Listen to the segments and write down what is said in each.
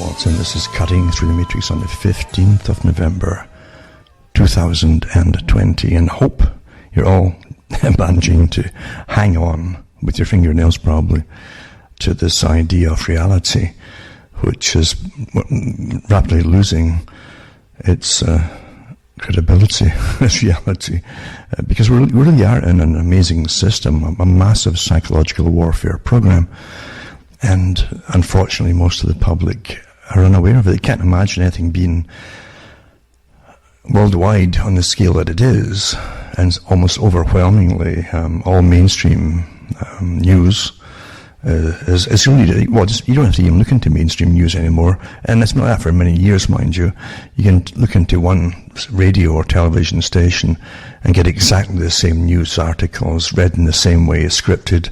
Hamilton. This is Cutting Through the Matrix on the 15th of November 2020, and hope you're all managing to hang on with your fingernails probably to this idea of reality, which is rapidly losing its credibility as reality, because we really are in an amazing system, a massive psychological warfare program. And unfortunately, most of the public are unaware of it. They can't imagine anything being worldwide on the scale that it is, and almost overwhelmingly all mainstream news is really, well, you don't have to even look into mainstream news anymore, and it's been like that for many years, mind you. You can look into one radio or television station and get exactly the same news articles, read in the same way, scripted,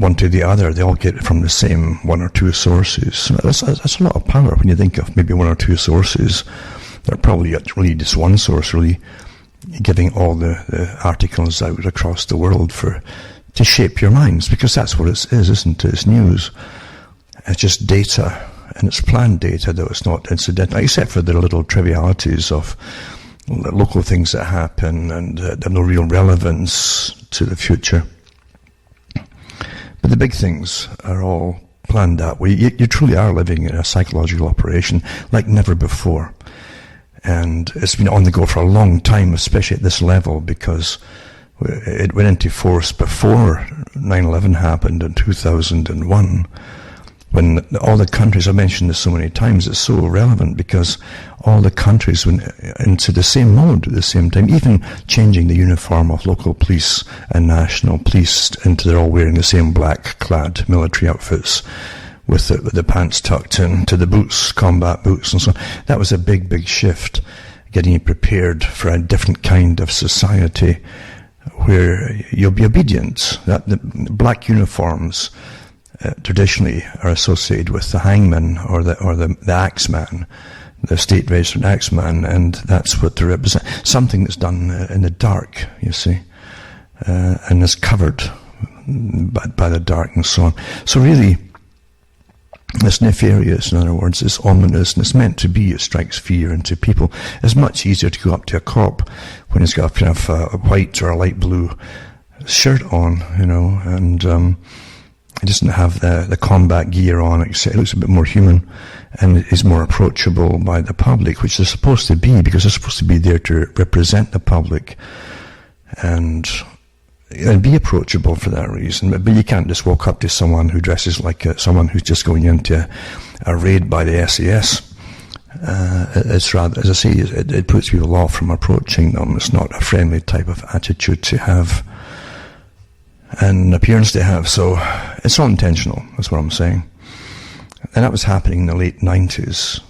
one to the other. They all get it from the same one or two sources. So that's a lot of power when you think of maybe one or two sources. They're probably really just one source, really giving all the articles out across the world to shape your minds, because that's what it is, isn't it? It's news. It's just data, and it's planned data, though it's not incidental, except for the little trivialities of local things that happen and have no real relevance to the future. But the big things are all planned that way. You truly are living in a psychological operation like never before. And it's been on the go for a long time, especially at this level, because it went into force before 9/11 happened in 2001, when all the countries, I mentioned this so many times, it's so relevant because all the countries went into the same mode at the same time, even changing the uniform of local police and national police into they're all wearing the same black-clad military outfits with the pants tucked in to the boots, combat boots and so on. That was a big, big shift, getting you prepared for a different kind of society where you'll be obedient. That the black uniforms traditionally are associated with the hangman or the axeman, the state-registered axeman, and that's what they represent. Something that's done in the dark, you see, and is covered by the dark and so on. So really, it's nefarious, in other words, it's ominous, and it's meant to be. It strikes fear into people. It's much easier to go up to a cop when he's got kind of a white or a light blue shirt on, and he doesn't have the combat gear on. It looks a bit more human and is more approachable by the public, which they're supposed to be, because they're supposed to be there to represent the public and be approachable for that reason. But you can't just walk up to someone who dresses like someone who's just going into a raid by the SAS. It's rather, as I say, it puts people off from approaching them. It's not a friendly type of attitude to have, an appearance to have. So it's all intentional, that's what I'm saying. And that was happening in the late 90s,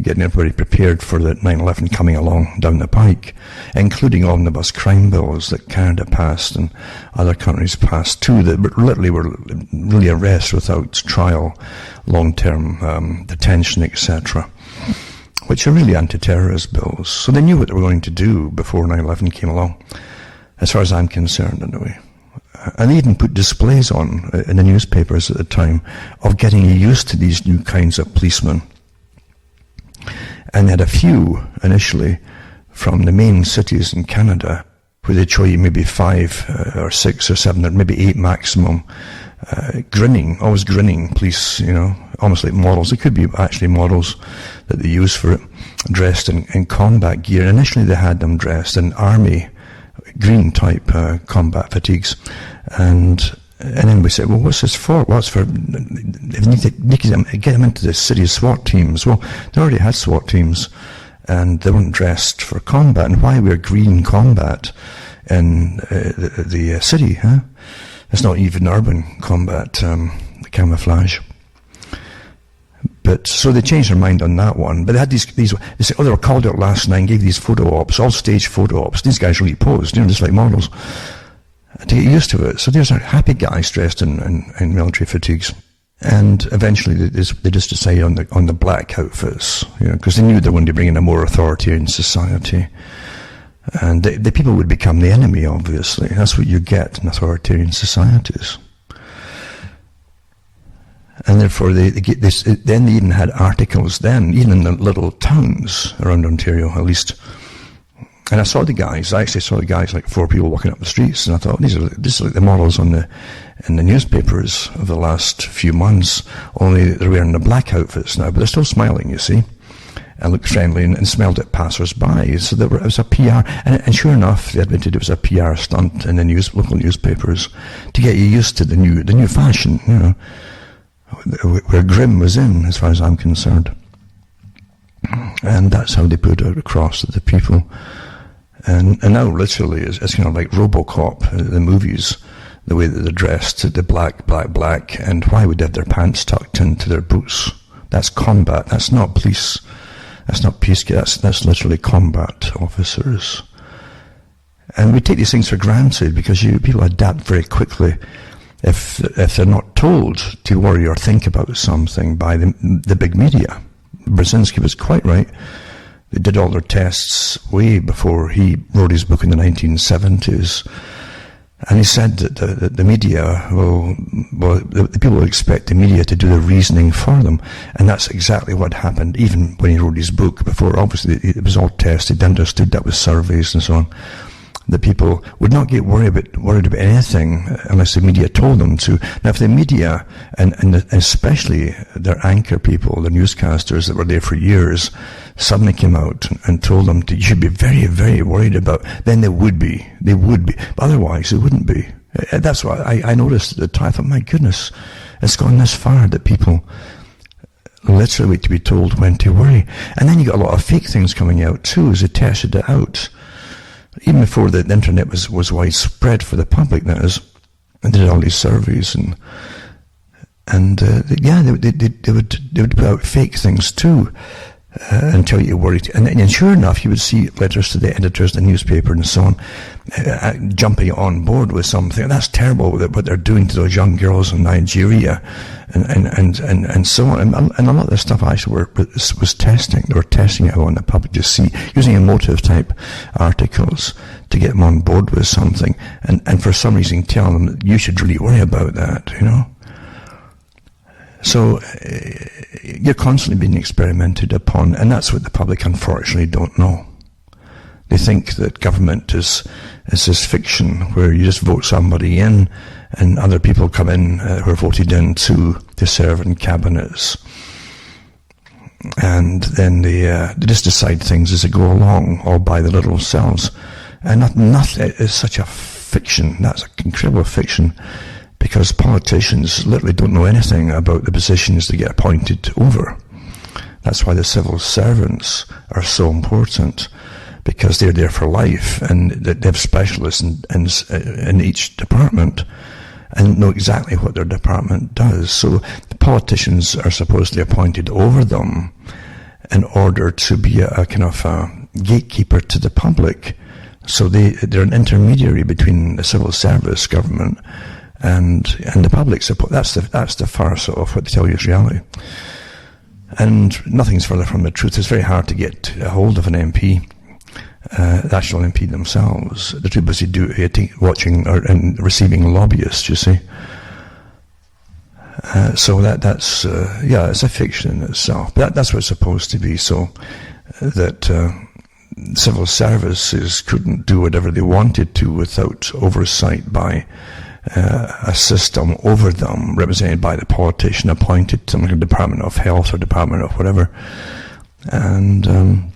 getting everybody prepared for the 9/11 coming along down the pike, including omnibus crime bills that Canada passed and other countries passed too, that literally were really arrests without trial, long-term detention, etc., which are really anti-terrorist bills. So they knew what they were going to do before 9/11 came along, as far as I'm concerned anyway. And they even put displays on in the newspapers at the time of getting used to these new kinds of policemen. And they had a few initially from the main cities in Canada, where they'd show you maybe 5 or 6 or 7 or maybe 8 maximum, always grinning police, almost like models. It could be actually models that they use for it, dressed in combat gear. And initially they had them dressed in army green type combat fatigues, and then we said, well, what's this for? Well, it's for if you need to get them into the city SWAT teams. Well, they already had SWAT teams, and they weren't dressed for combat. And why wear green combat in the city? Huh? It's not even urban combat, the camouflage. But so they changed their mind on that one. But they had these they said, they were called out last night and gave these photo ops, all staged photo ops. These guys really posed, just like models, to get used to it. So there's a happy guys dressed in military fatigues. And eventually they just decided on the black outfits, because they knew they wanted to bring in a more authoritarian society. And the people would become the enemy, obviously. That's what you get in authoritarian societies. And therefore they get this, then they even had articles then, even in the little towns around Ontario at least. And I actually saw the guys, like 4 people walking up the streets, and I thought, these are like the models in the newspapers of the last few months, only they're wearing the black outfits now, but they're still smiling, you see, and looked friendly and smiled at passers-by. So it was a PR, and sure enough, they admitted it was a PR stunt in the local newspapers to get you used to the new fashion, you know, where grim was in, as far as I'm concerned. And that's how they put it across to the people. And now literally it's kind of like RoboCop, the movies, the way that they're dressed, the black, and why would they have their pants tucked into their boots? That's combat, that's not police, that's not peace, that's literally combat officers. And we take these things for granted because people adapt very quickly if they're not told to worry or think about something by the big media. Brzezinski was quite right. They did all their tests way before he wrote his book in the 1970s. And he said that the media the people will expect the media to do the reasoning for them. And that's exactly what happened even when he wrote his book. Before, obviously, it was all tested, understood that with surveys and so on. The people would not get worried about anything unless the media told them to. Now, if the media, and especially their anchor people, the newscasters that were there for years, suddenly came out and told them that you should be very, very worried about, then they would be. But otherwise, they wouldn't be. That's what I noticed at the time. I thought, my goodness, it's gone this far that people literally wait to be told when to worry. And then you got a lot of fake things coming out too as they tested it out. Even before the internet was widespread for the public, that is, and did all these surveys they would put out fake things too, until you worried. And sure enough, you would see letters to the editors of the newspaper and so on, jumping on board with something. That's terrible what they're doing to those young girls in Nigeria, and so on. And a lot of the stuff actually was testing. They were testing it on the public to see, using emotive type articles to get them on board with something. And for some reason tell them that you should really worry about that, you know. So you're constantly being experimented upon, and that's what the public unfortunately don't know. They think that government is this fiction where you just vote somebody in and other people come in who are voted in to serve in cabinets. And then they just decide things as they go along, all by the little selves. And nothing is such a fiction. That's an incredible fiction. Because politicians literally don't know anything about the positions they get appointed over. That's why the civil servants are so important, because they're there for life and they have specialists in each department and know exactly what their department does. So the politicians are supposedly appointed over them in order to be a kind of a gatekeeper to the public. So they're an intermediary between the civil service government and the public support. That's the farce of what they tell you is reality. And nothing's further from the truth. It's very hard to get a hold of an MP, the actual MP themselves. They're too busy watching and receiving lobbyists, you see. So that's it's a fiction in itself. But that's what it's supposed to be, so that civil services couldn't do whatever they wanted to without oversight by a system over them, represented by the politician appointed to the Department of Health or Department of whatever. And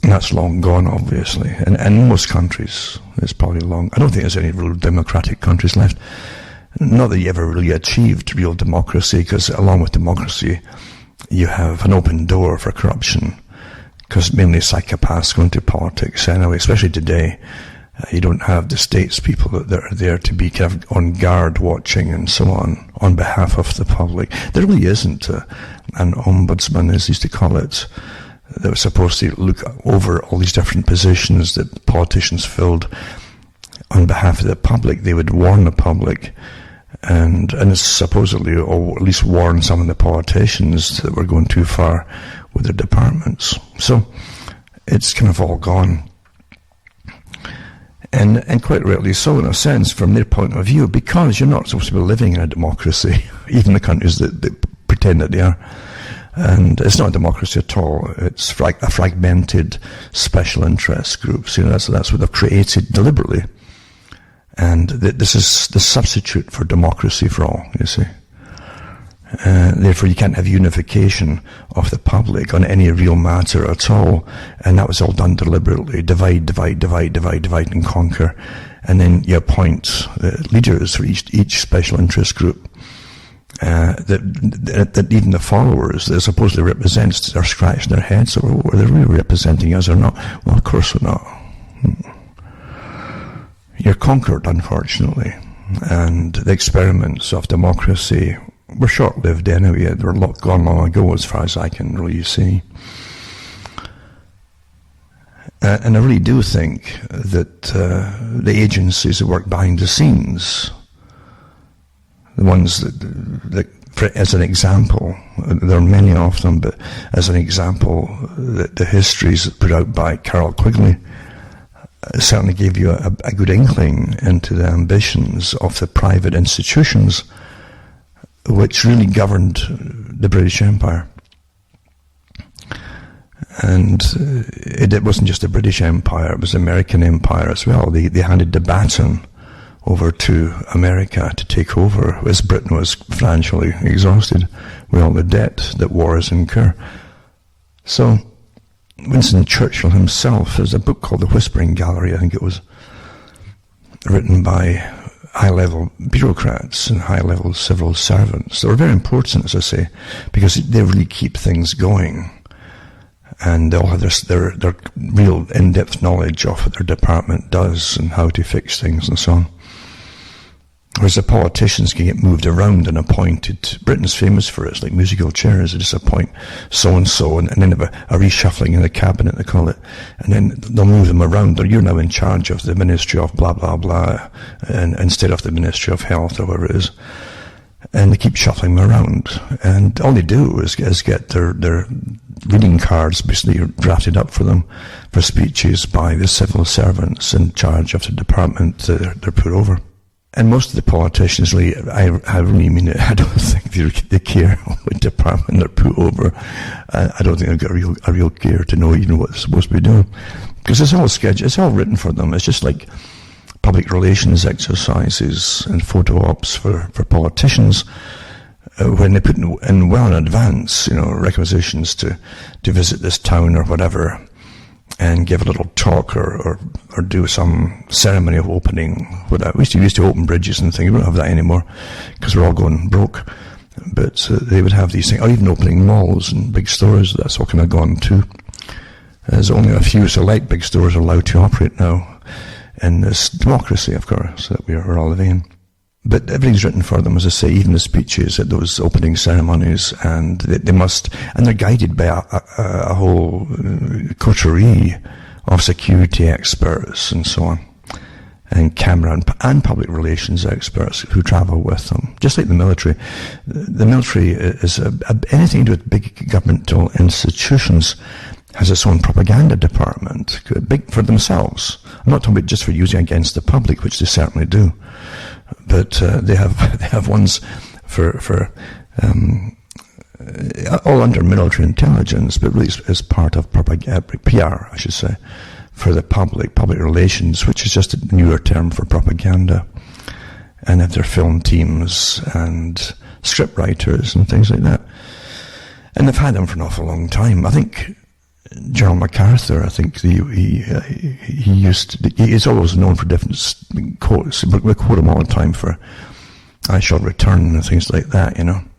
that's long gone, obviously. And in most countries, it's probably long. I don't think there's any real democratic countries left. Not that you ever really achieved real democracy, because along with democracy, you have an open door for corruption, because mainly psychopaths go into politics anyway, especially today. You don't have the statespeople that are there to be kind of on guard watching and so on behalf of the public. There really isn't an ombudsman, as they used to call it, that was supposed to look over all these different positions that politicians filled on behalf of the public. They would warn the public and supposedly, or at least warn some of the politicians that were going too far with their departments. So it's kind of all gone. And quite rightly so, in a sense, from their point of view, because you're not supposed to be living in a democracy, even the countries that pretend that they are. And it's not a democracy at all. It's a fragmented special interest groups. That's what they've created deliberately. And this is the substitute for democracy for all, you see. Therefore, you can't have unification of the public on any real matter at all. And that was all done deliberately. Divide, and conquer. And then you appoint leaders for each special interest group. That even the followers that supposedly represents are scratching their heads over whether they're really representing us or not. Well, of course we're not. You're conquered, unfortunately. And the experiments of democracy were short-lived anyway. They were gone long ago, as far as I can really see. And I really do think that the agencies that work behind the scenes, the ones that as an example, there are many of them, but as an example, the histories put out by Carol Quigley certainly gave you a good inkling into the ambitions of the private institutions which really governed the British Empire. And it wasn't just the British Empire, it was the American Empire as well. They handed the baton over to America to take over as Britain was financially exhausted with all the debt that wars incur. So Winston Churchill himself, there's a book called The Whispering Gallery, I think it was, written by high-level bureaucrats and high-level civil servants. They were very important, as I say, because they really keep things going. And they all have their real in-depth knowledge of what their department does and how to fix things and so on. Whereas the politicians can get moved around and appointed. Britain's famous for it. It's like musical chairs. They just appoint so-and-so and then have a reshuffling in the cabinet, they call it. And then they'll move them around. Or you're now in charge of the Ministry of blah, blah, blah, and instead of the Ministry of Health or whatever it is. And they keep shuffling them around. And all they do is get their reading cards basically drafted up for them for speeches by the civil servants in charge of the department they're put over. And most of the politicians, really, I really mean it, I don't think they care what department they're put over. I don't think they've got a real care to know even what they're supposed to be doing. Because it's all scheduled, it's all written for them. It's just like public relations exercises and photo ops for politicians, when they put in well in advance, requisitions to visit this town or whatever, and give a little talk or do some ceremony of opening. We used to open bridges and things. We don't have that anymore because we're all going broke. But they would have these things, or even opening malls and big stores. That's all kind of gone too. There's only a few select big stores allowed to operate now in this democracy, of course, that we're all living in. But everything's written for them, as I say, even the speeches at those opening ceremonies, and they must, and they're guided by a whole coterie of security experts and so on, and camera and public relations experts who travel with them, just like the military. The military is anything to do with big governmental institutions has its own propaganda department, big for themselves. I'm not talking about just for using against the public, which they certainly do. But they have ones for all under military intelligence, but really as part of propaganda, PR, I should say, for the public relations, which is just a newer term for propaganda. And have their film teams and script writers and things like that. And they've had them for an awful long time. I think General MacArthur, he's always known for different quotes. We quote him all the time for "I shall return" and things like that, And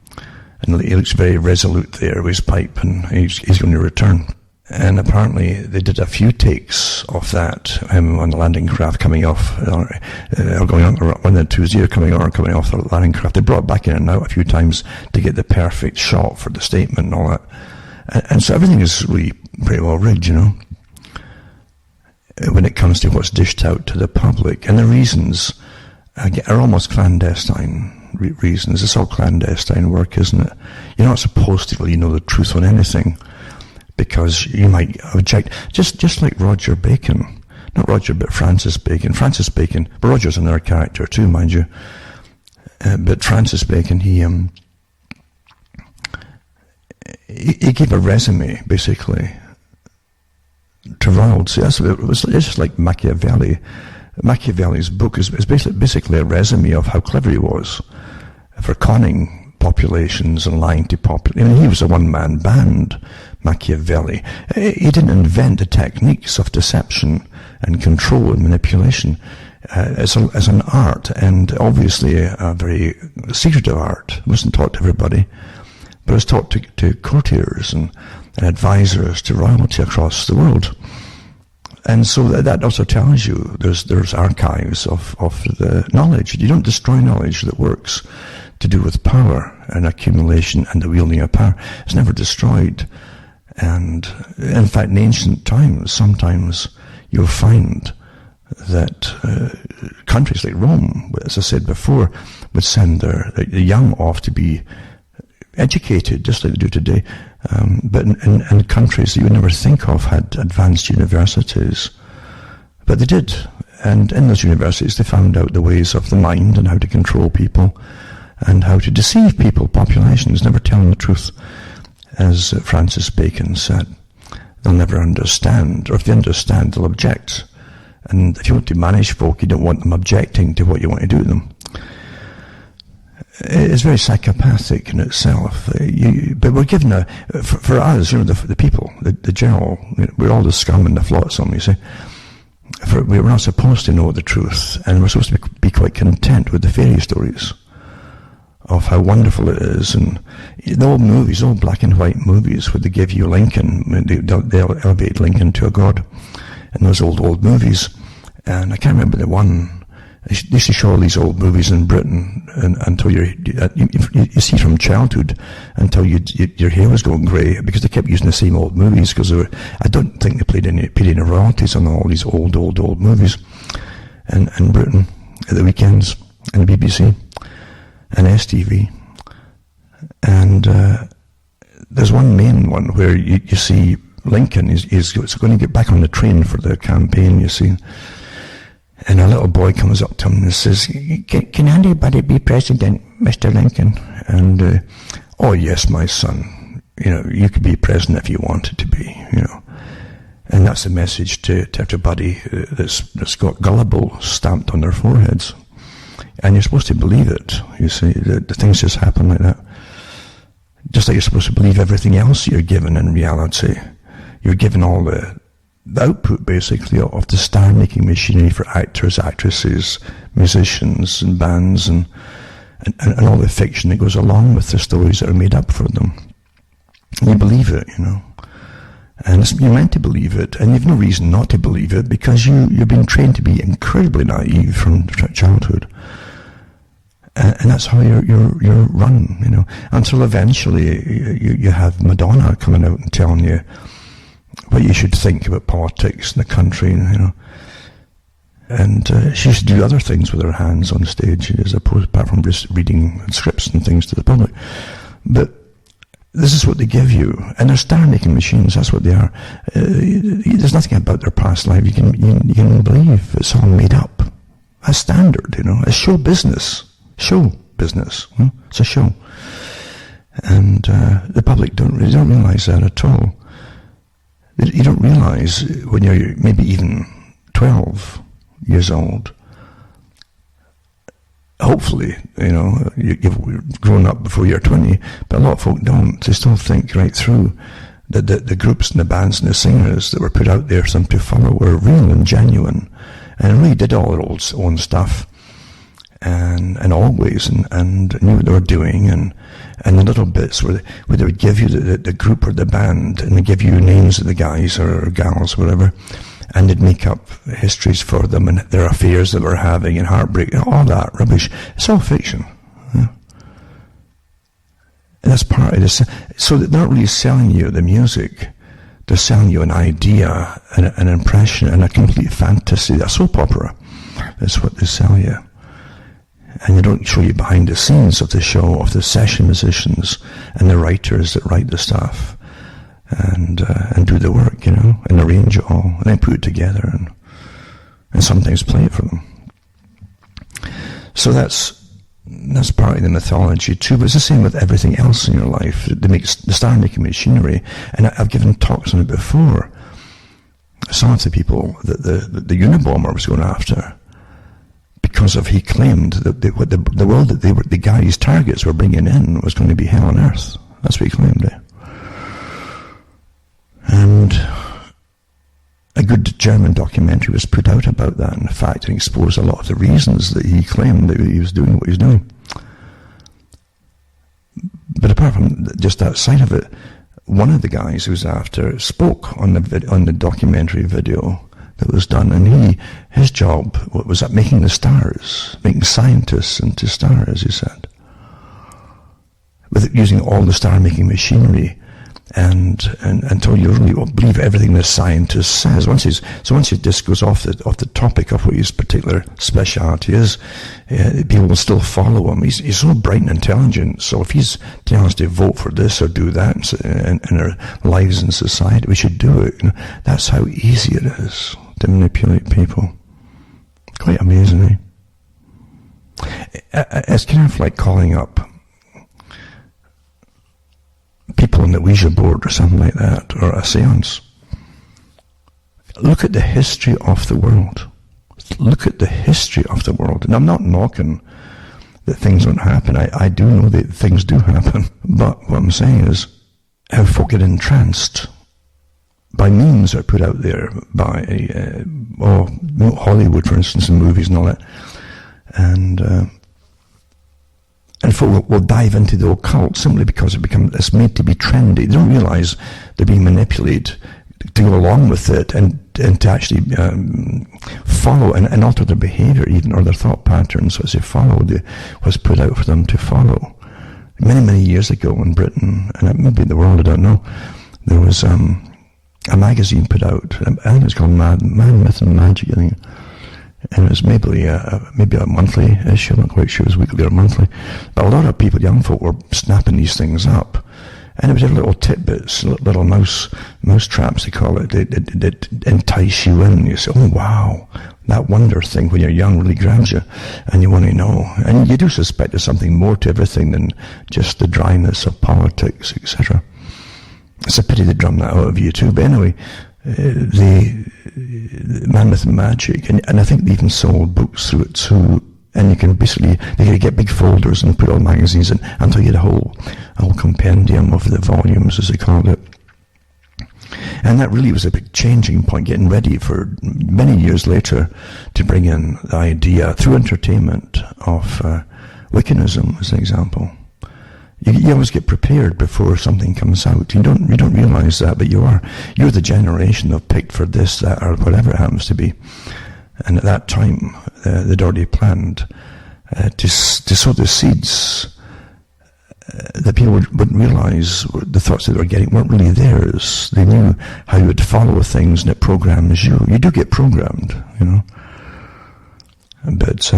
he looks very resolute there with his pipe, and he's going to return. And apparently they did a few takes of that, him on the landing craft coming off, or going on, or one of the two zero coming on or coming off the landing craft. They brought it back in and out a few times to get the perfect shot for the statement and all that. And so everything is really pretty well rigged, when it comes to what's dished out to the public. And the reasons are almost clandestine reasons. It's all clandestine work, isn't it? You're not supposed to really know the truth on anything, because you might object. Just like Roger Bacon. Not Roger, but Francis Bacon. Francis Bacon, but Roger's another character too, mind you. But Francis Bacon, he gave a resume, basically, to royalty. It's just like Machiavelli. Machiavelli's book is basically a resume of how clever he was for conning populations and lying to populations. I mean, he was a one-man band, Machiavelli. He didn't invent the techniques of deception and control and manipulation as an art, and obviously a very secretive art. It wasn't taught to everybody, but it was taught to courtiers and advisors to royalty across the world. And so that also tells you there's archives of the knowledge. You don't destroy knowledge that works to do with power and accumulation and the wielding of power. It's never destroyed. And in fact, in ancient times, sometimes you'll find that countries like Rome, as I said before, would send the young off to be educated, just like they do today. But in countries that you would never think of had advanced universities. But they did. And in those universities, they found out the ways of the mind and how to control people and how to deceive people, populations, never telling the truth. As Francis Bacon said, they'll never understand, or if they understand, they'll object. And if you want to manage folk, you don't want them objecting to what you want to do to them. It's very psychopathic in itself. But we're given for us, the people, the general, we're all the scum and the flotsam, you see. We're not supposed to know the truth, and we're supposed to be quite content with the fairy stories of how wonderful it is. And the old movies, old black and white movies, where they give you Lincoln, they'll elevate Lincoln to a god, and those old movies. And I can't remember the one. They used to show all these old movies in Britain until you see from childhood until your hair was going grey, because they kept using the same old movies, because I don't think they paid any royalties on all these old movies in Britain at the weekends, and the BBC and STV. And there's one main one where you see Lincoln is going to get back on the train for the campaign, you see. And a little boy comes up to him and says, can anybody be president, Mr. Lincoln? And, oh yes, my son, you could be president if you wanted to be, And that's the message to everybody that's got gullible stamped on their foreheads. And you're supposed to believe it, you see, the things just happen like that. Just like you're supposed to believe everything else you're given in reality. You're given all the output, basically, of the star-making machinery for actors, actresses, musicians, and bands, and all the fiction that goes along with the stories that are made up for them. And you believe it, And you're meant to believe it, and you've no reason not to believe it, because you've been trained to be incredibly naive from childhood. And that's how you're run, until eventually you have Madonna coming out and telling you what you should think about politics in the country, And she should do other things with her hands on stage, apart from just reading scripts and things to the public. But this is what they give you, and they're star-making machines. That's what they are. There's nothing about their past life you can believe. It's all made up. As standard, as show business. Show business. It's a show, and the public don't realize that at all. You don't realize when you're maybe even 12 years old. Hopefully, you've grown up before you're 20, but a lot of folk don't. They still think right through that the groups and the bands and the singers that were put out there for them to follow were real and genuine, and really did all their own stuff, and always, and knew what they were doing, and the little bits where they would give you the group or the band, and they give you names of the guys or gals, whatever, and they'd make up histories for them and their affairs that they were having and heartbreak and all that rubbish. It's all fiction. And that's part of this. So they're not really selling you the music. They're selling you an idea, an impression, and a complete fantasy. A soap opera. That's what they sell you. And they don't show you behind the scenes of the show, of the session musicians and the writers that write the stuff and do the work, and arrange it all, and then put it together and sometimes play it for them. So that's That's part of the mythology too, but it's the same with everything else in your life. They make the star-making machinery, and I've given talks on it before. Some of the people that the Unabomber was going after, because of he claimed that the world that the guy's targets were bringing in was going to be hell on earth. That's what he claimed. And a good German documentary was put out about that, in fact, and exposed a lot of the reasons that he claimed that he was doing what he was doing. But apart from just that side of it, one of the guys who was after spoke on the documentary video that was done, and his job was at making the stars, making scientists into stars, he said, with using all the star-making machinery, and until you really believe everything the scientist says. Once he just goes off the topic of what his particular speciality is, people will still follow him. He's so bright and intelligent, so if he's telling us to vote for this or do that in our lives in society, we should do it. That's how easy it is to manipulate people. Quite amazing, It's kind of like calling up people on the Ouija board or something like that, or a seance. Look at the history of the world. Look at the history of the world. And I'm not knocking that things don't happen. I do know that things do happen. But what I'm saying is how folk get entranced by means that are put out there by Hollywood, for instance, in movies and all that. And folk will dive into the occult simply because it's made to be trendy. They don't realize they're being manipulated to go along with it and to actually follow and alter their behavior even, or their thought patterns as they follow what's put out for them to follow. Many, many years ago in Britain, and maybe in the world, I don't know, there was a magazine put out. I think it was called Man, Myth and Magic, I think. And it was maybe a monthly issue. I'm not quite sure it was weekly or monthly. But a lot of people, young folk, were snapping these things up. And it was little tidbits, little mouse traps, they call it. They entice you in. You say, oh wow, that wonder thing when you're young really grabs you. And you want to know. And you do suspect there's something more to everything than just the dryness of politics, etc. It's a pity they drum that out of you too. But anyway, the Man with Magic, and I think they even sold books through it too. And you can basically, they could get big folders and put all magazines in until you had a whole compendium of the volumes, as they called it. And that really was a big changing point, getting ready for many years later to bring in the idea through entertainment of Wiccanism, as an example. You always get prepared before something comes out. You don't realize that, but you're the generation that picked for this, that, or whatever it happens to be. And at that time, they'd already planned to sow the seeds that people wouldn't realize the thoughts that they were getting weren't really theirs. They knew how you would follow things, and it programs you. You do get programmed, But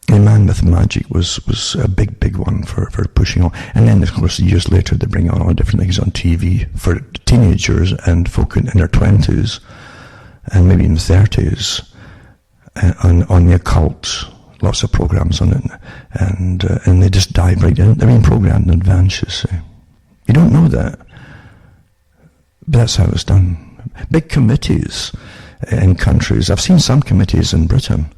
the Man with Magic was a big one for pushing on. And then, of course, years later, they bring on all different things on TV for teenagers and folk in their 20s. And maybe in the 30s, on the occult, lots of programs on it, and they just dive right in. They're being programmed in advance, you see. You don't know that, but that's how it's done. Big committees in countries. I've seen some committees in Britain.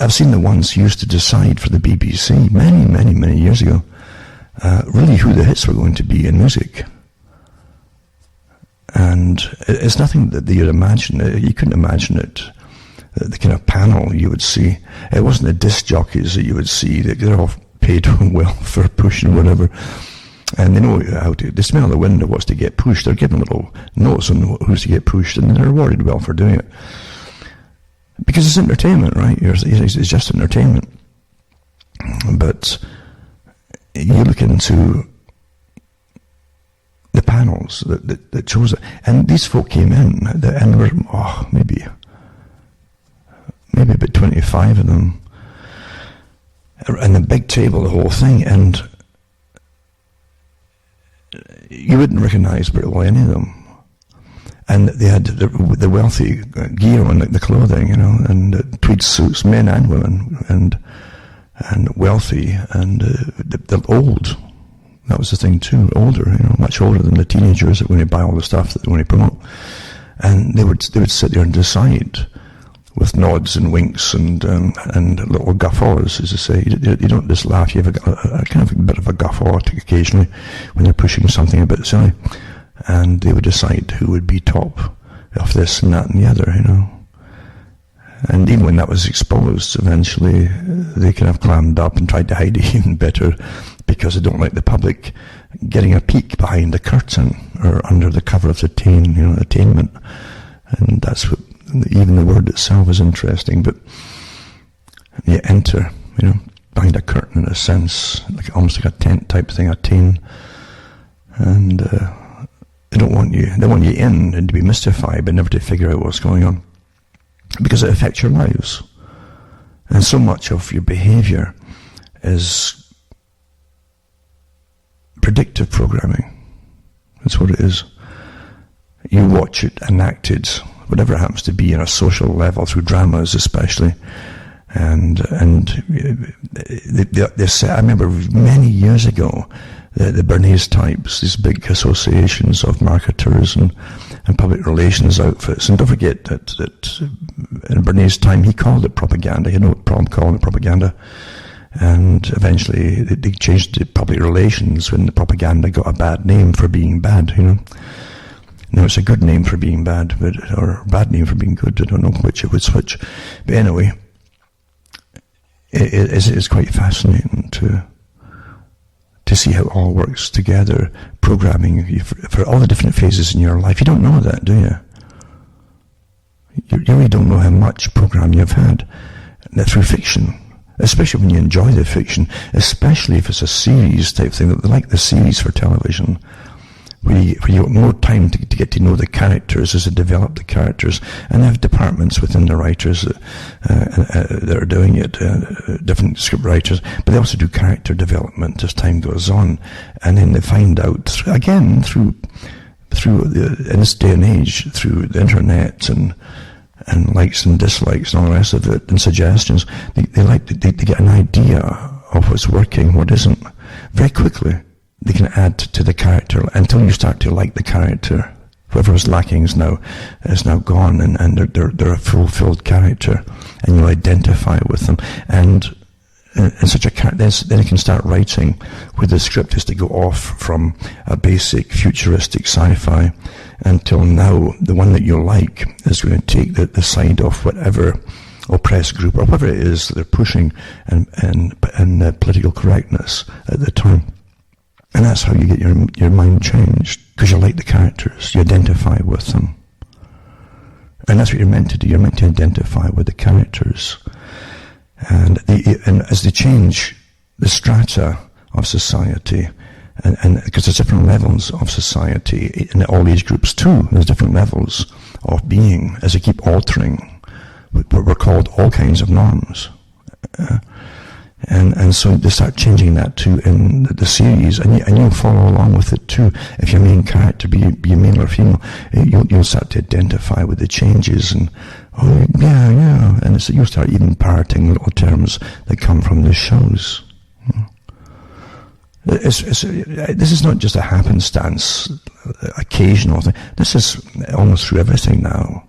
I've seen the ones used to decide for the BBC many years ago, really who the hits were going to be in music. And it's nothing that you'd imagine. You couldn't imagine it. The kind of panel you would see. It wasn't the disc jockeys that you would see. They're all paid well for pushing whatever. And they know how to. They smell the wind of what's to get pushed. They're given little notes on who's to get pushed, and they're rewarded well for doing it. Because it's entertainment, right? It's just entertainment. But you look into the panels that chose it, and these folk came in, and there were maybe about 25 of them, and the big table, the whole thing, and you wouldn't recognize pretty well any of them. And they had the wealthy gear on, the clothing, and tweed suits, men and women, and and wealthy, and they're old. That was the thing too, older, much older than the teenagers that when they buy all the stuff that they want to promote. And they would sit there and decide with nods and winks and little guffaws, as they say. You don't just laugh, you have a kind of a bit of a guffaw occasionally when they're pushing something a bit silly. And they would decide who would be top of this and that and the other, And even when that was exposed, eventually they kind of clammed up and tried to hide it even better because they don't like the public getting a peek behind the curtain or under the cover of the attainment. And that's what, even the word itself is interesting, but you enter, behind a curtain in a sense, like almost like a tent type thing, attain. And they want you in and to be mystified, but never to figure out what's going on. Because it affects your lives. And so much of your behavior is predictive programming. That's what it is. You watch it enacted, whatever it happens to be, on a social level, through dramas especially. And they said, I remember many years ago, the Bernays types, these big associations of marketers and public relations outfits. And don't forget that in Bernays' time, he called it propaganda. He had no problem calling it propaganda. And eventually they changed to public relations when the propaganda got a bad name for being bad, Now it's a good name for being bad, or a bad name for being good. I don't know which it would switch. But anyway, it's quite fascinating to see how it all works together, programming you for all the different phases in your life. You don't know that, do you? You really don't know how much program you've had through fiction, especially when you enjoy the fiction, especially if it's a series type thing, like the series for television, where you have more time to get to know the characters as they develop the characters, and they have departments within the writers that are doing it, different script writers, but they also do character development as time goes on, and then they find out through in this day and age, through the internet and likes and dislikes and all the rest of it, and suggestions, they get an idea of what's working, what isn't, very quickly. They can add to the character until you start to like the character. Whoever was lacking is now gone, and they're a fulfilled character, and you identify with them. And such a character, then you can start writing where the script is to go off from a basic futuristic sci-fi until now the one that you like is going to take the side of whatever oppressed group or whatever it is that they're pushing and political correctness at the time. And that's how you get your mind changed, because you like the characters, you identify with them. And that's what you're meant to do. You're meant to identify with the characters. And as they change the strata of society, and because there's different levels of society in all age groups too, there's different levels of being as they keep altering what were called all kinds of norms. And so they start changing that too in the series, and you'll follow along with it too. If your main character be male or female, you'll start to identify with the changes, and and so you'll start even parroting little terms that come from the shows. This is not just a happenstance, occasional thing. This is almost through everything now,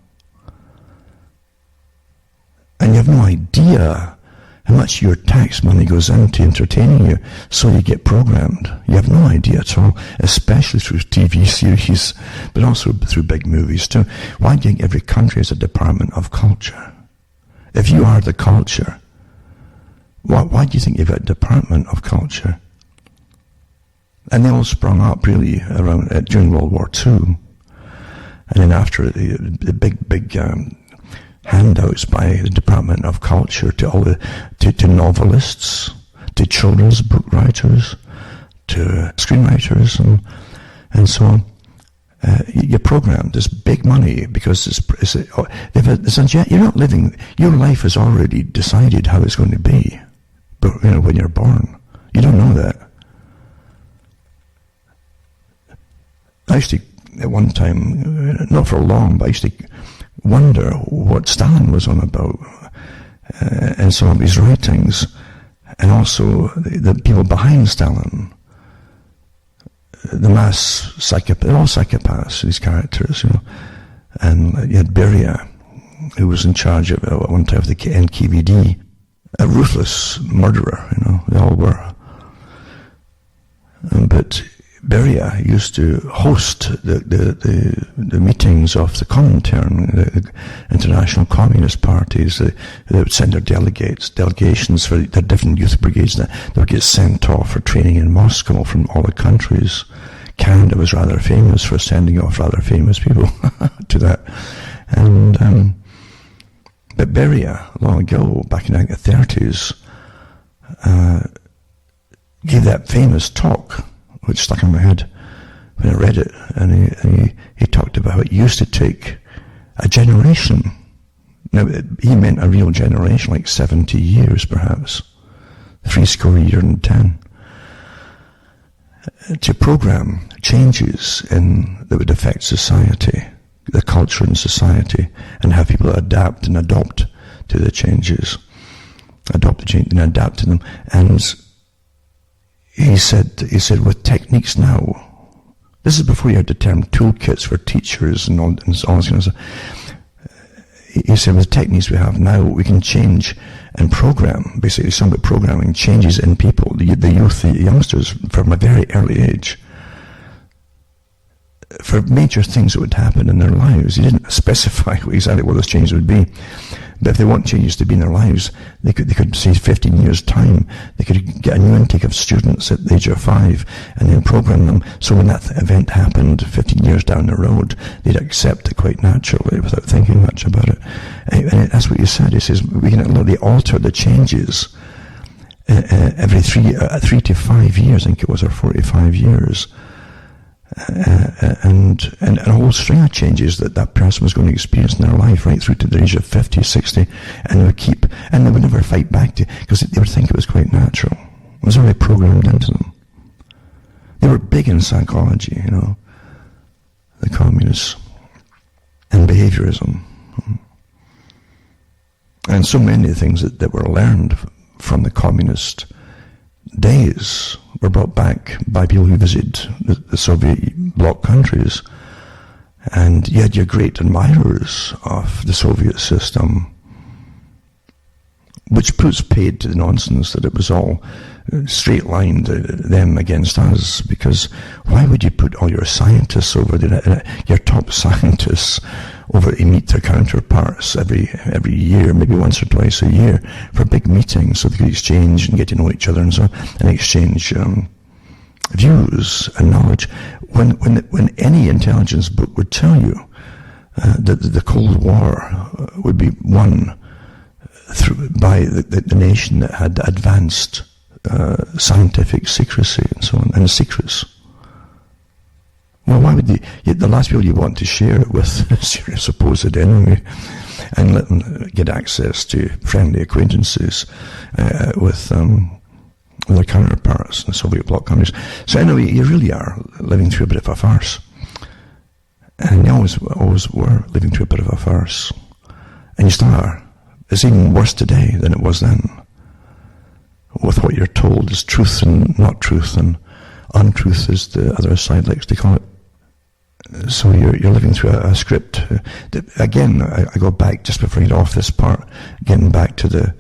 and you have no idea how much your tax money goes into entertaining you, so you get programmed. You have no idea at all, especially through TV series, but also through big movies too. Why do you think every country has a department of culture? If you are the culture, why do you think you've got a department of culture? And they all sprung up really around during World War II, and then after the big handouts by the Department of Culture to all to novelists, to children's book writers, to screenwriters, and so on. You're programmed. There's big money because you're not living. Your life is already decided how it's going to be. But when you're born, you don't know that. I used to, at one time, not for long, but I used to wonder what Stalin was on about in some of his writings. and also the people behind Stalin, the mass psychopaths, they're all psychopaths, these characters, And you had Beria, who was in charge of, at one time, of the NKVD, a ruthless murderer, they all were. But Beria used to host the meetings of the Comintern, the international communist parties. They would send their delegations for their different youth brigades that would get sent off for training in Moscow from all the countries. Canada was rather famous for sending off rather famous people to that. But Beria, long ago, back in the 30s, gave that famous talk, which stuck in my head when I read it, and he talked about how it used to take a generation. Now, he meant a real generation, like 70 years perhaps, 70 to program changes that would affect society, the culture in society, and have people adapt and adopt to the changes, adopt the change and adapt to them. And he said with techniques now, this is before you had the term toolkits for teachers and all this kind of stuff. He said with the techniques we have now, we can change and program, basically some of the programming changes in people, the youth, the youngsters, from a very early age, for major things that would happen in their lives. He didn't specify exactly what those changes would be, but if they want changes to be in their lives, they could say 15 years time, they could get a new intake of students at the age of 5 and then program them so when that event happened 15 years down the road, they'd accept it quite naturally without thinking much about it. And that's what he said. He says we can literally alter the changes every 3 to 5 years, I think it was, or 45 years. And a whole string of changes that person was going to experience in their life right through to the age of 50, 60, and they would never fight back because they would think it was quite natural. It was already programmed into them. They were big in psychology, the communists, and behaviorism. And so many things that were learned from the communist days were brought back by people who visited the Soviet bloc countries. And you had your great admirers of the Soviet system, which puts paid to the nonsense that it was all straight-lined, them against us, because why would you put all your scientists over there, your top scientists over to meet their counterparts every year, maybe once or twice a year, for big meetings so they could exchange and get to know each other and so on, and exchange views and knowledge. When any intelligence book would tell you that the Cold War would be won by the nation that had advanced scientific secrecy and so on, and secrets. Well, why would the last people you want to share it with is your supposed enemy, and let them get access to friendly acquaintances with their counterparts in the Soviet bloc countries. So anyway, you really are living through a bit of a farce. And you always were living through a bit of a farce. And you still are. It's even worse today than it was then, with what you're told is truth and not truth, and untruth is the other side likes to call it. So you're living through a script. Again, I go back, just before I get off this part, getting back to the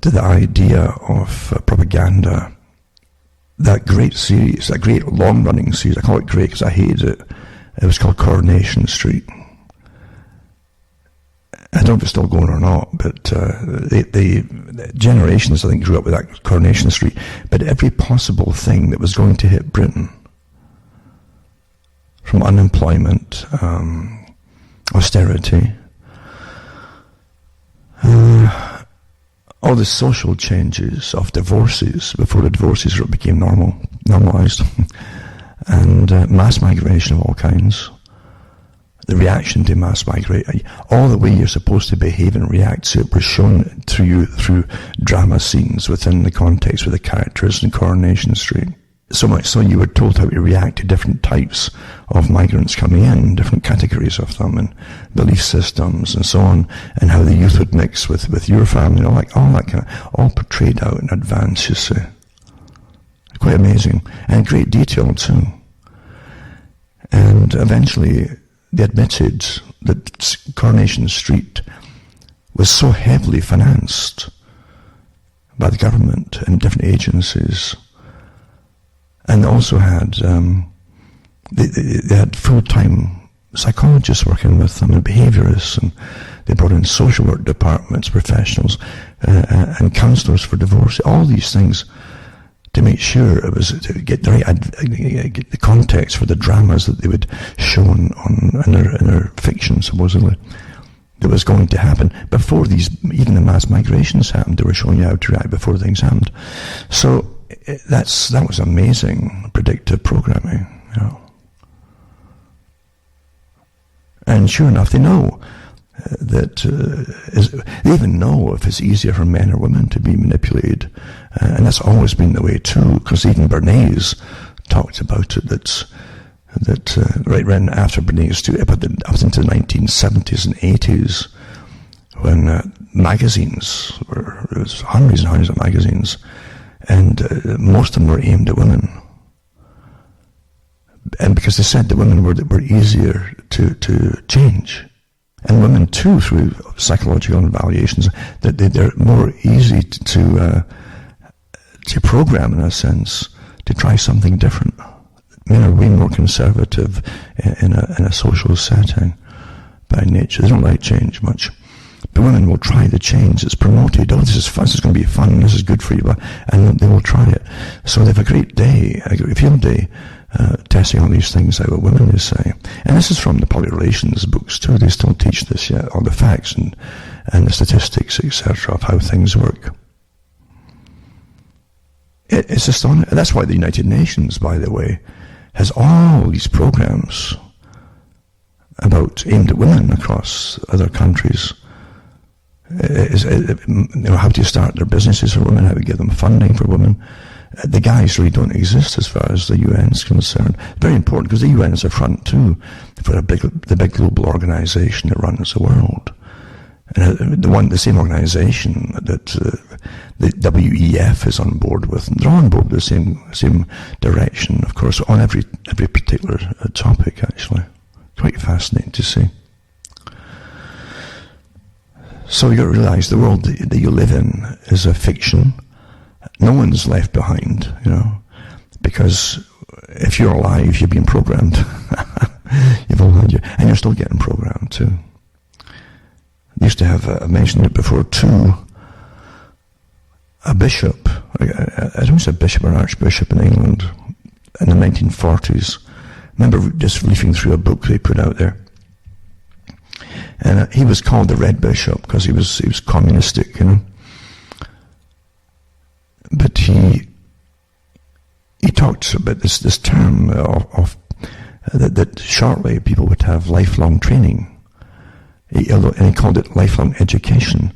idea of propaganda. That great series, that great long-running series, I call it great because I hated it. It was called Coronation Street. I don't know if it's still going or not, but the generations, I think, grew up with that Coronation Street. But every possible thing that was going to hit Britain, from unemployment, austerity, all the social changes of divorces before the divorces became normalized, and mass migration of all kinds. The reaction to mass migration, all the way you're supposed to behave and react to it was shown through drama scenes within the context with the characters in Coronation Street. So much so you were told how to react to different types of migrants coming in, different categories of them, and belief systems and so on, and how the youth would mix with your family, you know, like all that kind of, all portrayed out in advance, you see. Quite amazing. And great detail too. And eventually they admitted that Coronation Street was so heavily financed by the government and different agencies. And they also had, they had full-time psychologists working with them and behaviorists, and they brought in social work departments, professionals, and counsellors for divorce, all these things to make sure it was, to get the right, get the context for the dramas that they would show in their fiction, supposedly, that was going to happen before even the mass migrations happened. They were showing you how to react before things happened. So that was amazing predictive programming, you know. And sure enough, they know that they even know if it's easier for men or women to be manipulated, and that's always been the way too. Because even Bernays talked about it. That right around after Bernays too, up into the 1970s and 80s, when magazines there was hundreds and hundreds of magazines, and most of them were aimed at women. And because they said that women were easier to change. And women too, through psychological evaluations, that they're more easy to program, in a sense, to try something different. Men are way more conservative in a social setting by nature. They don't like change much. But women will try the change. It's promoted. Oh, this is fun. This is going to be fun. This is good for you. And they will try it. So they have a great day, a great field day, testing all these things out, what women they say. And this is from the public relations books too. They still teach this yet, all the facts and the statistics, etc., of how things work. It's astonishing. That's why the United Nations, by the way, has all these programs aimed at women across other countries. How to start their businesses for women, how to give them funding for women. The guys really don't exist as far as the UN is concerned. Very important, because the UN is a front too for the big global organization that runs the world. And the same organization that the WEF is on board with, and they're on board with the same direction, of course, on every particular topic, actually. Quite fascinating to see. So you got to realize the world that you live in is a fiction. No one's left behind, you know, because if you're alive, you've been programmed. You've all had and you're still getting programmed too. I used to have, I mentioned it before too, a bishop, I don't know if it's a bishop or an archbishop in England in the 1940s. I remember just leafing through a book they put out there. And he was called the Red Bishop because he was communistic, you know. But he talked about this term of that shortly people would have lifelong training. And he called it lifelong education.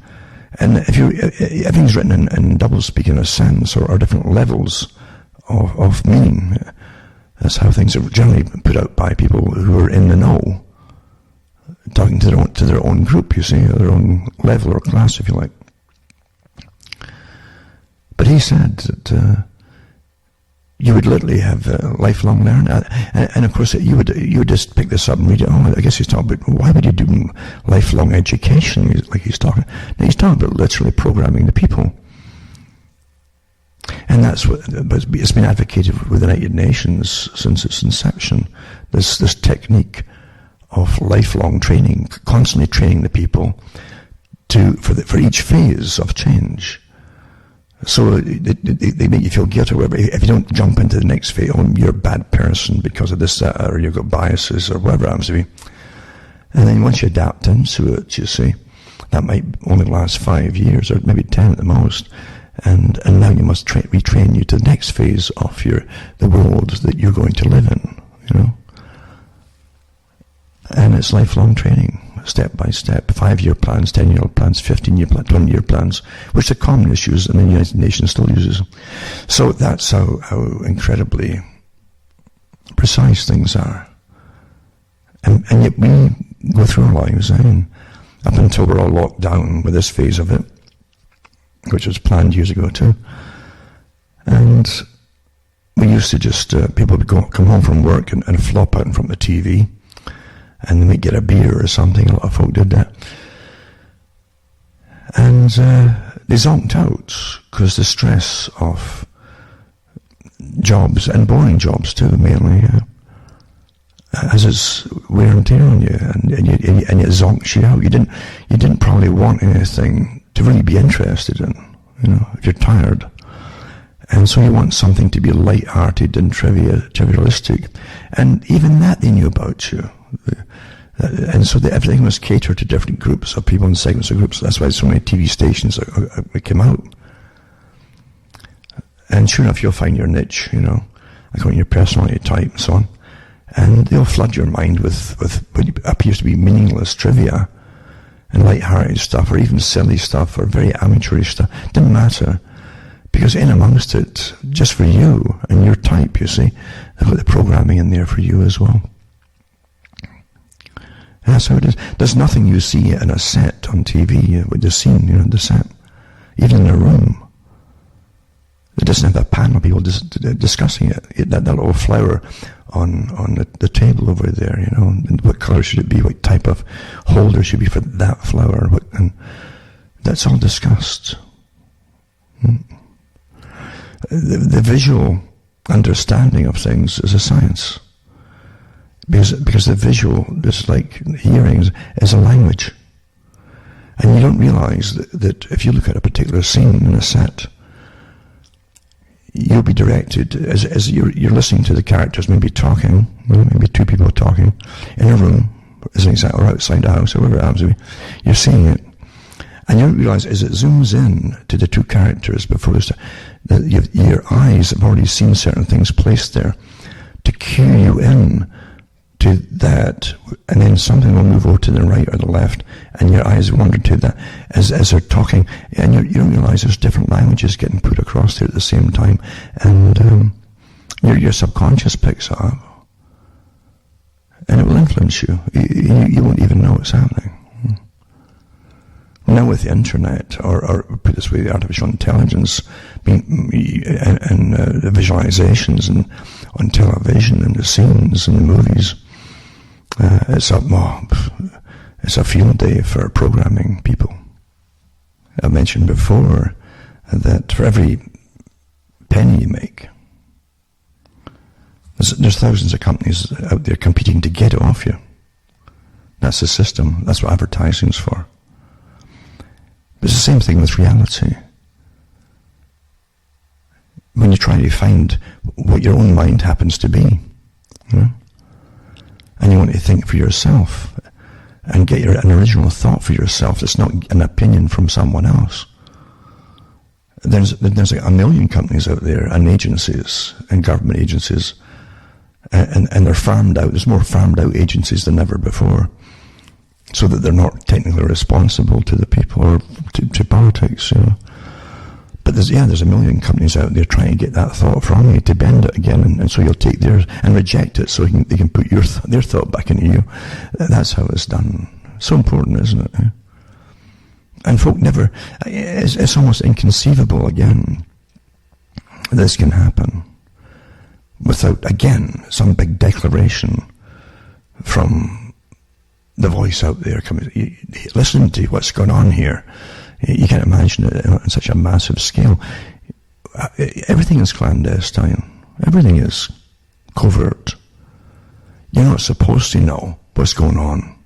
And everything's written in double speak in a sense, or different levels of meaning. That's how things are generally put out by people who are in the know, talking to their own group, you see, their own level or class, if you like. But he said that you would literally have lifelong learning, and of course you would just pick this up and read it. Oh, I guess he's talking about why would you do lifelong education? Like he's talking. No, he's talking about literally programming the people, and that's what it's been advocated with the United Nations since its inception. This technique of lifelong training, constantly training the people for each phase of change. So they make you feel guilty, or whatever. If you don't jump into the next phase, oh, you're a bad person because of this, that, or you've got biases, or whatever it happens to be. And then once you adapt into it, you see, that might only last 5 years, or maybe 10 at the most. And now you must retrain you to the next phase of the world that you're going to live in, you know. And it's lifelong training. step by step, 5-year plans, 10-year plans, 15-year plans, 20-year plans, which the communists use and the United Nations still uses. So that's how incredibly precise things are. And yet we go through our lives, up until we're all locked down with this phase of it, which was planned years ago too. And we used to just, people would come home from work and flop out in front of the TV, and they might get a beer or something. A lot of folk did that. And they zonked out because the stress of jobs, and boring jobs too, mainly, has its wear and tear on you, and it zonks you out. You didn't probably want anything to really be interested in, if you're tired. And so you want something to be light-hearted and trivialistic. And even that they knew about you. And so everything was catered to different groups of people and segments of groups. That's why so many TV stations came out. And sure enough, you'll find your niche, according to your personality type and so on. And they'll flood your mind with what appears to be meaningless trivia and light-hearted stuff, or even silly stuff, or very amateurish stuff. Didn't matter. Because in amongst it, just for you and your type, you see, they've got the programming in there for you as well. And that's how it is. There's nothing you see in a set on TV with the scene, the set. Even in a room. It doesn't have a panel of people discussing it. That little flower on the table over there, and what colour should it be, what type of holder should be for that flower, and that's all discussed. The visual understanding of things is a science, because the visual, just like hearing, is a language, and you don't realize that if you look at a particular scene in a set, you'll be directed as you're listening to the characters, maybe talking, maybe two people talking in a room, as an example, or outside the house, or wherever it happens to be. You're seeing it. And you don't realize as it zooms in to the two characters before this, that your eyes have already seen certain things placed there to cue you in to that, and then something will move over to the right or the left, and your eyes wander to that as they're talking, and you don't realize there's different languages getting put across there at the same time, and your subconscious picks it up, and it will influence you. You won't even know it's happening. Now with the internet, or put this way, the artificial intelligence, and the visualizations and on television and the scenes and the movies, it's a field day for programming people. I mentioned before that for every penny you make, there's thousands of companies out there competing to get it off you. That's the system. That's what advertising's for. But it's the same thing with reality. When you try to find what your own mind happens to be, and you want to think for yourself and get an original thought for yourself that's not an opinion from someone else. There's like a million companies out there, and agencies and government agencies, and they're farmed out. There's more farmed out agencies than ever before, so that they're not technically responsible to the people or to politics, But there's a million companies out there trying to get that thought from you, to bend it again, and so you'll take theirs and reject it, so they can put their thought back into you. That's how it's done. So important, isn't it? And folk never, it's almost inconceivable, again, this can happen without, again, some big declaration from the voice out there coming. Listen to what's going on here. You can't imagine it on such a massive scale. Everything is clandestine. Everything is covert. You're not supposed to know what's going on.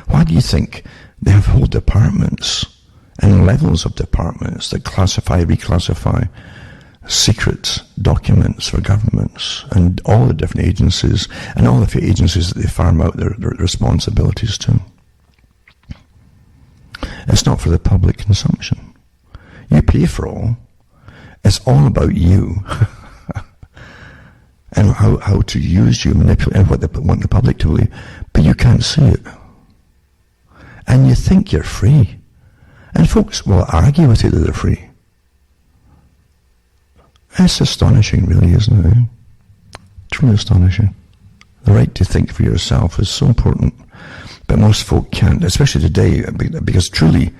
Why do you think they have whole departments and levels of departments that classify, reclassify secret documents for governments and all the different agencies and all the agencies that they farm out their responsibilities to? It's not for the public consumption. You pay for all. It's all about you and how to use you, manipulate, and what they want the public to believe. But you can't see it. And you think you're free. And folks will argue with you that they're free. It's astonishing, really, isn't it? Truly astonishing. The right to think for yourself is so important. But most folk can't, especially today, because truly,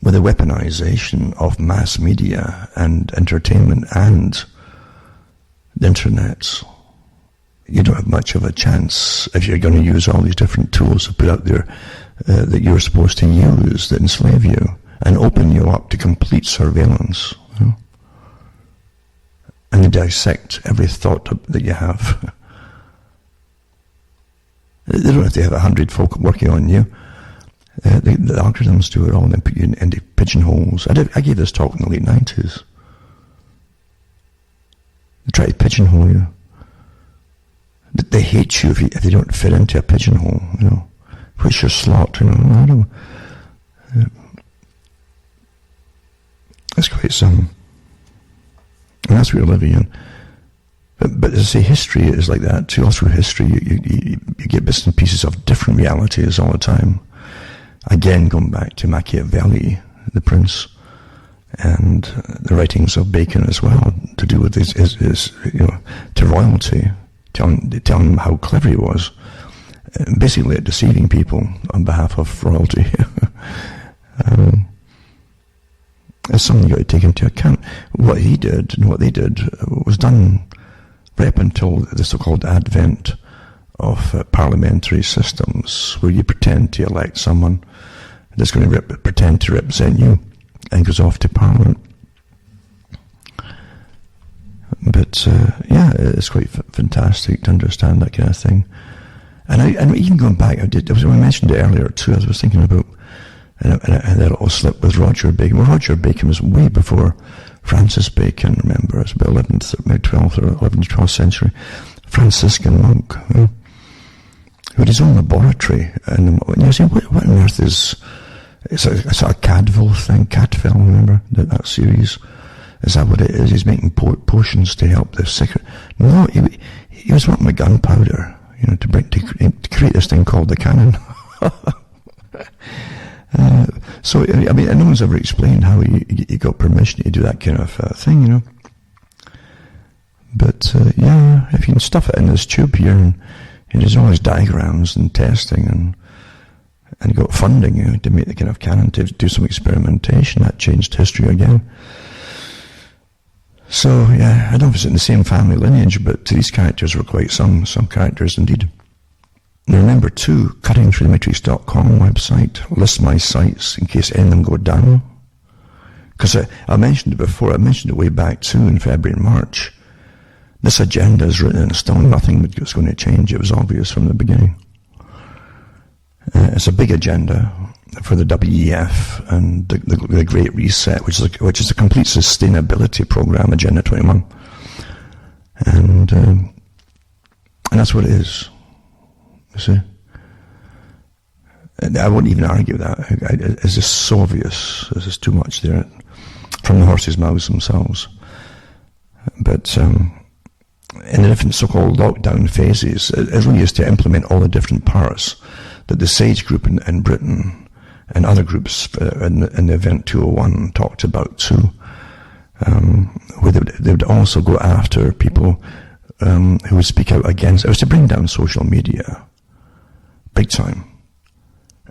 with the weaponization of mass media and entertainment and the internet, you don't have much of a chance if you're going to use all these different tools to put out there that you're supposed to use that enslave you and open you up to complete surveillance. You know? And they dissect every thought that you have. They don't have to have 100 folk working on you. The algorithms do it all and then put you into pigeonholes. I gave this talk in the late 90s. They try to pigeonhole you. They hate you if they don't fit into a pigeonhole, you know. What's your slot, you know? I don't know. It's quite some. And that's what we're living in. But as I say, history is like that too. All through history, you get bits and pieces of different realities all the time. Again, going back to Machiavelli, the prince, and the writings of Bacon as well, to do with his you know, to royalty, telling him how clever he was, basically deceiving people on behalf of royalty. It's something you got to take into account. What he did and what they did was done right up until the so-called advent of parliamentary systems, where you pretend to elect someone that's going to pretend to represent you and goes off to Parliament. But yeah, it's quite fantastic to understand that kind of thing. And even going back, I mentioned it earlier too. I was thinking about and that little slip with Roger Bacon. Well, Roger Bacon was way before Francis Bacon. Remember, it's about 11th, maybe 12th or 11th, 12th century. Franciscan monk, you know, who had his own laboratory. And you say, what on earth is? It's a sort of Cadville thing. Cadville, remember that series? Is that what it is? He's making potions to help the sick. No, he was working with gunpowder, you know, to create this thing called the cannon. So, I mean, no one's ever explained how he got permission to do that kind of thing, you know. But, yeah, if you can stuff it in this tube here, and there's all these diagrams and testing, and you got funding, you know, to make the kind of cannon, to do some experimentation, that changed history again. So, yeah, I don't know if it's in the same family lineage, but these characters were quite some characters indeed. Now remember too, cuttingthroughthematrix.com website, list my sites in case any of them go down. Because I mentioned it before, I mentioned it way back too in February and March. This agenda is written in stone, nothing was going to change, it was obvious from the beginning. It's a big agenda for the WEF and the Great Reset, which is a complete sustainability program, Agenda 21. And that's what it is. You see? And I wouldn't even argue that. It's just so obvious. There's just too much there from the horses' mouths themselves. But in the different so-called lockdown phases, it really is to implement all the different parts that the SAGE group in Britain and other groups in the Event 201 talked about too, where they would also go after people who would speak out against. It was to bring down social media, big time,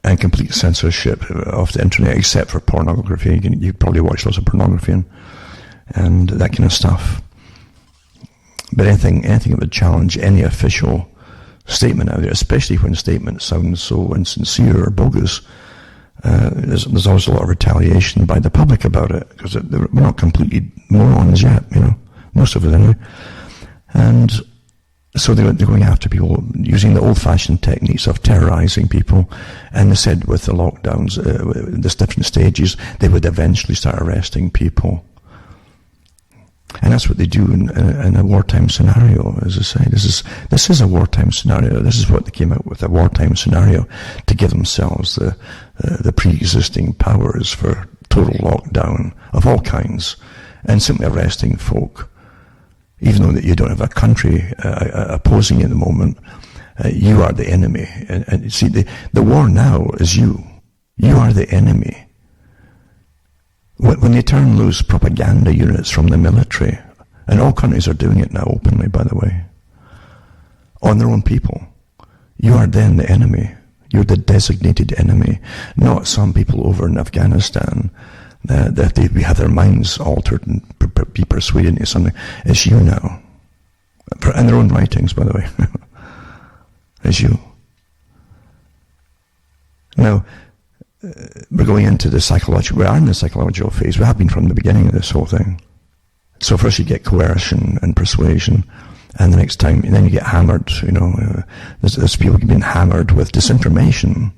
and complete censorship of the internet, except for pornography. You probably watch lots of pornography and that kind of stuff. But anything that would challenge any official statement out there, especially when statements sound so insincere or bogus, there's always a lot of retaliation by the public about it, because we're not completely morons yet, you know, most of it anyway. And so they're going after people using the old-fashioned techniques of terrorizing people. And they said with the lockdowns, there's different stages, they would eventually start arresting people. And that's what they do in a wartime scenario, as I say. This is a wartime scenario. This is what they came out with, a wartime scenario, to give themselves the pre-existing powers for total lockdown of all kinds, and simply arresting folk, even though that you don't have a country opposing you at the moment, You are the enemy. And see, the war now is you. You are the enemy. When they turn loose propaganda units from the military, and all countries are doing it now openly, by the way, on their own people, you are then the enemy. You're the designated enemy, not some people over in Afghanistan that they have their minds altered and be persuaded into something. It's you now. In their own writings, by the way. It's you. Now, we're going into the psychological, we are in the psychological phase. We have been from the beginning of this whole thing. So first you get coercion and persuasion, and the next time, and then you get hammered, there's people being hammered with disinformation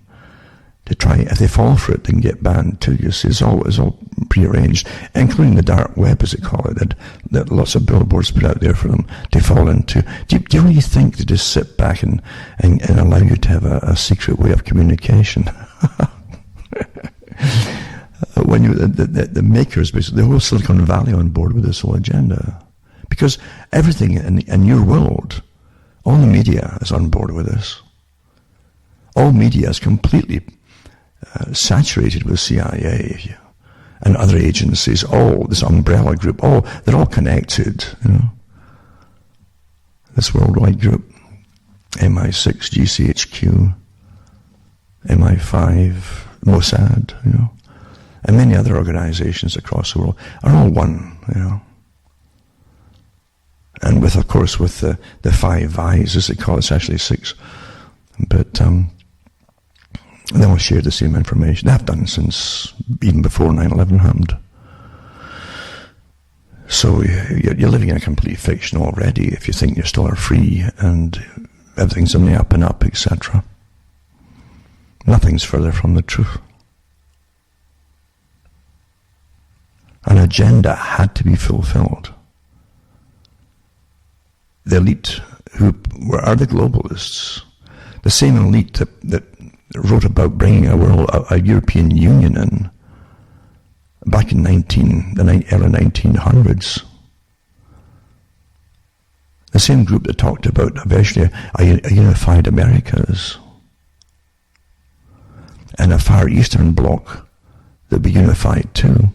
to try, if they fall for it, they can get banned too. You see, it's all prearranged, including the dark web, as they call it, that lots of billboards put out there for them to fall into. Do you really think they just sit back and allow you to have a secret way of communication? When the makers, basically, the whole Silicon Valley on board with this whole agenda. Because everything in your world, all the media is on board with this. All media is completely saturated with CIA and other agencies, all this umbrella group, they're all connected, This worldwide group, MI6, GCHQ, MI5, Mossad, and many other organizations across the world are all one, And of course, with the 5 eyes, as they call it, it's actually 6. But they all share the same information. They have done since even before 9/11 happened. So you're living in a complete fiction already if you think you still are free and everything's on the up and up, etc. Nothing's further from the truth. An agenda had to be fulfilled. The elite are the globalists. The same elite that wrote about bringing a European Union in back in the early 1900s. The same group that talked about eventually a unified Americas and a Far Eastern bloc that would be unified too,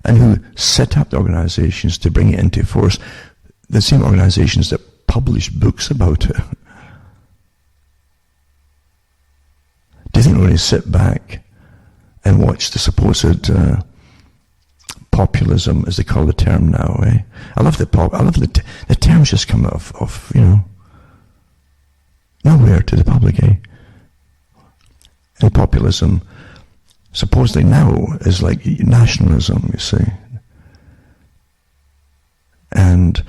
and who set up the organizations to bring it into force. The same organizations that publish books about it. Do you think we're going to sit back and watch the supposed populism, as they call the term now? I love the terms just come off nowhere to the public. And populism, supposedly now, is like nationalism. You see, and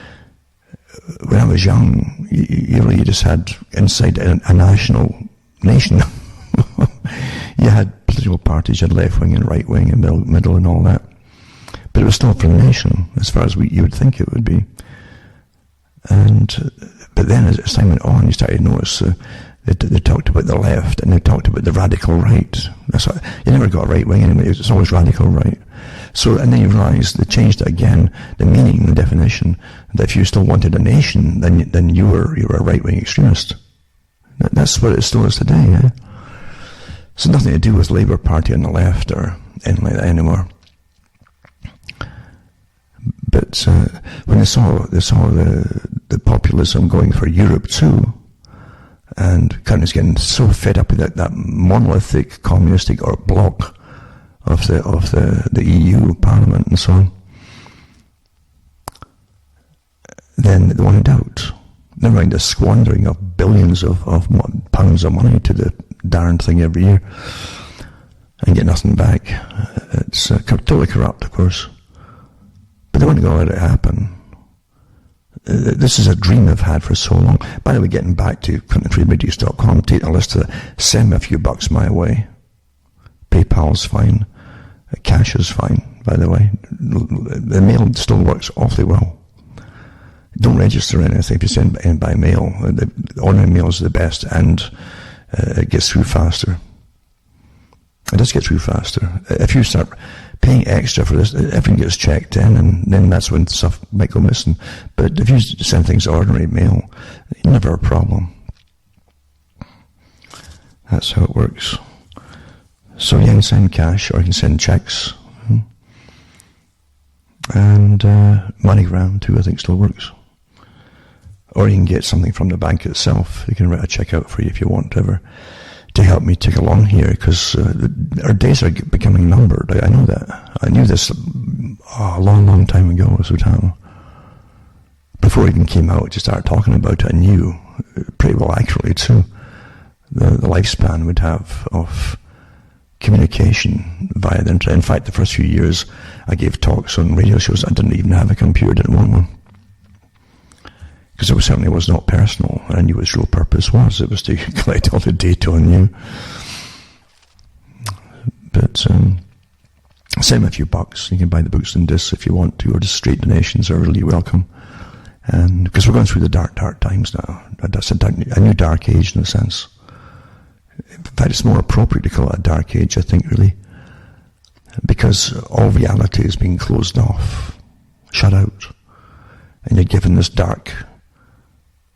when I was young, you really just had inside a national nation. You had political parties, you had left wing and right wing and middle and all that, but it was still for the nation, as far as you would think it would be. But then as time went on, you started to notice they talked about the left and they talked about the radical right. You never got right wing anyway; it's always radical right. So, and then you realise they changed it again, the meaning, the definition, that if you still wanted a nation, then you were a right-wing extremist. That's what it still is today. It's nothing to do with Labour Party on the left or anything like that anymore. But when they saw the populism going for Europe too, and countries getting so fed up with that monolithic communistic or bloc of the EU Parliament and so on, then they wanted out. Never mind the squandering of billions of pounds of money to the darn thing every year and get nothing back. It's totally corrupt, of course. But they weren't going to let it happen. This is a dream I've had for so long. By the way, getting back to ClintonFreedomRadios.com, take a list of send me a few bucks my way. PayPal's fine. Cash is fine, by the way. The mail still works awfully well. Don't register anything if you send in by mail. The online mail is the best, and it gets through faster. It does get through faster. If you start paying extra for this, everything gets checked in, and then that's when stuff might go missing. But if you send things ordinary mail, you never have a problem. That's how it works. So you can send cash or you can send checks. And MoneyGram too, I think, still works. Or you can get something from the bank itself. You can write a check out for you if you want to help me tick along here, because our days are becoming numbered. I know that. I knew this a long, long time ago. Before it even came out to start talking about it, I knew pretty well accurately too the lifespan would have of communication via the internet. In fact, the first few years I gave talks on radio shows. I didn't even have a computer, didn't want one. Because it certainly was not personal. I knew its real purpose was. It was to collect all the data on you. But send me a few bucks. You can buy the books and discs if you want to, or just straight donations are really welcome. And because we're going through the dark times now. That's a new dark age in a sense. In fact, it's more appropriate to call it a dark age, I think, really. Because all reality is being closed off, shut out. And you're given this dark,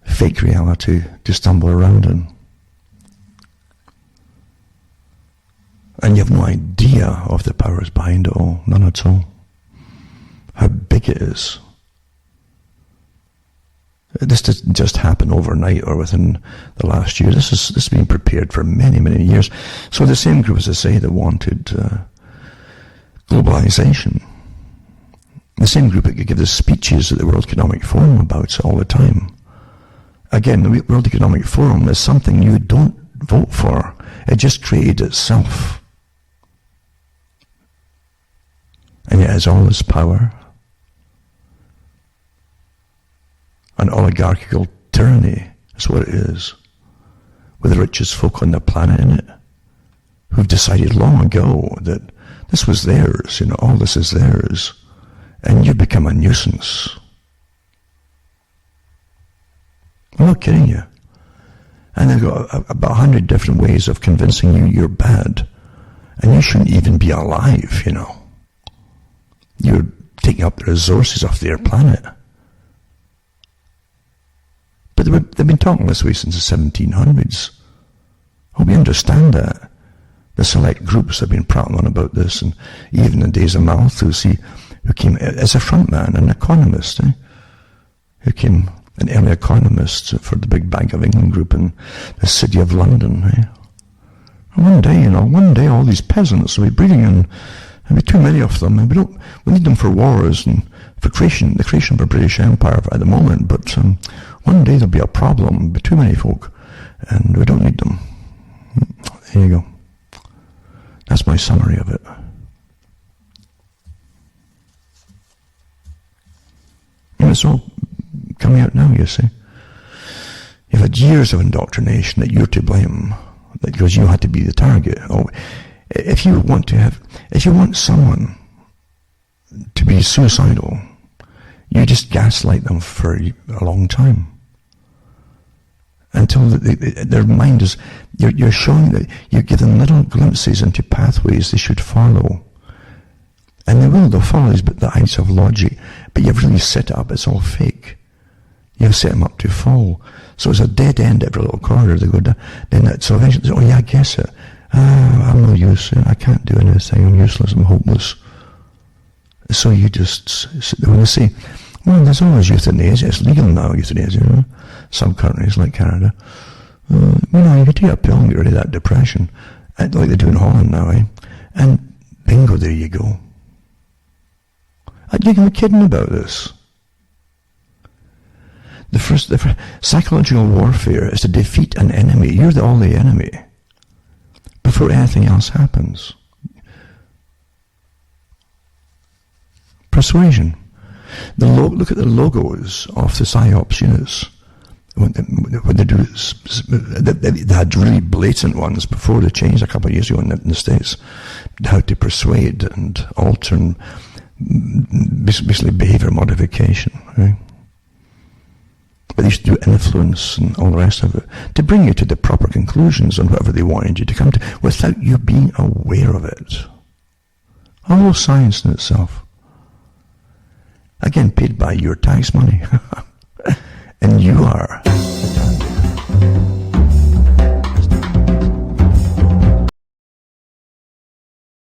fake reality to stumble around in. And you have no idea of the powers behind it all. None at all. How big it is. This didn't just happen overnight or within the last year. This has been prepared for many, many years. So the same group, as I say, that wanted globalization, the same group that could give the speeches at the World Economic Forum about it all the time. Again, the World Economic Forum is something you don't vote for. It just created itself. And it has all this power. An oligarchical tyranny is what it is. With the richest folk on the planet in it, who've decided long ago that this was theirs, all this is theirs. And you've become a nuisance. I'm not kidding you. And they've got about 100 different ways of convincing you you're bad. And you shouldn't even be alive, You're taking up the resources of their planet. But they've been talking this way since the 1700s. I hope you understand that. The select groups have been prattling on about this, and even in days of Malthus, who came as a frontman, an economist, who came an early economist for the big Bank of England group in the city of London. And one day all these peasants will be breeding, and there'll be too many of them, and we need them for wars and for the creation of a British Empire at the moment, but one day there'll be a problem, there'll be too many folk, and we don't need them. There you go. That's my summary of it. And it's all coming out now, you see. You've had years of indoctrination that you're to blame, because you had to be the target. If you want someone to be suicidal, you just gaslight them for a long time. Until their mind is, you're showing that you give them little glimpses into pathways they should follow. And they'll follow these, but the heights of logic. But you've really set it up, it's all fake. You've set them up to fall. So it's a dead end every little corridor they go down. So eventually, oh yeah, I guess it. I'm no use. I can't do anything. I'm useless. I'm hopeless. So you just, when they say, well, there's always euthanasia. It's legal now, euthanasia. Some countries like Canada. You can take a pill and get rid of that depression. Like they do in Holland now, And bingo, there you go. You can be kidding about this. The first psychological warfare is to defeat an enemy. You're the only enemy. Before anything else happens. Persuasion. Look at the logos of the PSYOPs units. When they do, they had really blatant ones before they changed a couple of years ago in the States. How to persuade and alter and basically behavior modification, right? But they used to do influence and all the rest of it to bring you to the proper conclusions on whatever they wanted you to come to without you being aware of it. All science in itself. Again, paid by your tax money. And you are